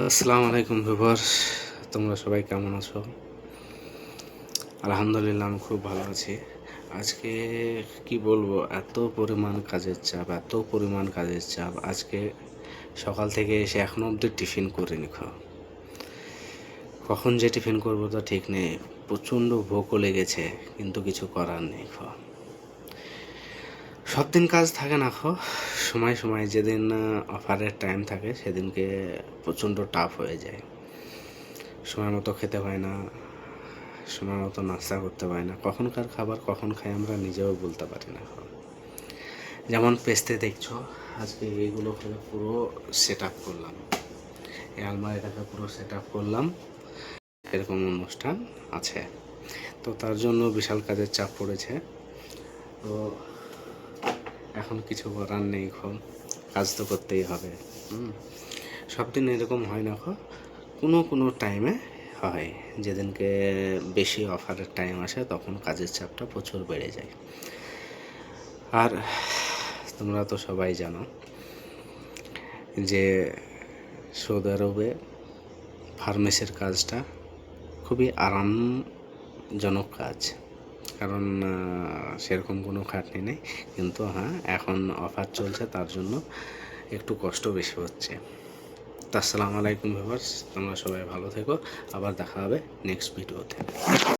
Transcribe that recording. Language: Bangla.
আসসালামু আলাইকুম ভিউয়ার্স, তোমরা সবাই কেমন আছো? আলহামদুলিল্লাহ আমি খুব ভালো আছি। আজকে কি বলবো, এত পরিমাণ কাজের চাপ আজকে সকাল থেকে এসে এখনো অবধি টিফিন করিনি। কখন যে টিফিন করবো তা ঠিক নেই। প্রচণ্ড ভোকও লেগেছে, কিন্তু কিছু করার নেই। সব দিন কাজ থাকে না। সময় সময় যেদিন অফারের টাইম থাকে সেদিনকে প্রচণ্ড টাফ হয়ে যায়। সময় মতো খেতে হয় না, সময় মতো নাস্তা করতে পারি না, কখনকার খাবার কখন খাই আমরা নিজেও বলতে পারি না। যেমন পেস্তে দেখছো, আজকে এইগুলো করে পুরো সেট আপ করলাম, এই আলমারিটাকে পুরো সেট আপ করলাম। এরকম অনুষ্ঠান আছে, তো তার জন্য বিশাল কাজের চাপ পড়েছে। তো এখন কিছু করার নেই, কাজ তো করতেই হবে। সব দিন এরকম হয় না। কোনো কোনো টাইমে হয়, যেদিনকে বেশি অফারের টাইম আসে তখন কাজের চাপটা প্রচুর বেড়ে যায়। আর তোমরা তো সবাই জানো যে সৌদি আরবে ফার্মেসির কাজটা খুবই আরামজনক কাজ, কারণ সেরকম কোনো খাটনি নেই। কিন্তু হ্যাঁ, এখন অফার চলছে তার জন্য একটু কষ্ট বেশি হচ্ছে। তো আসসালামু আলাইকুম ভিউয়ার্স, তোমরা সবাই ভালো থেকো। আবার দেখা হবে নেক্সট ভিডিওতে।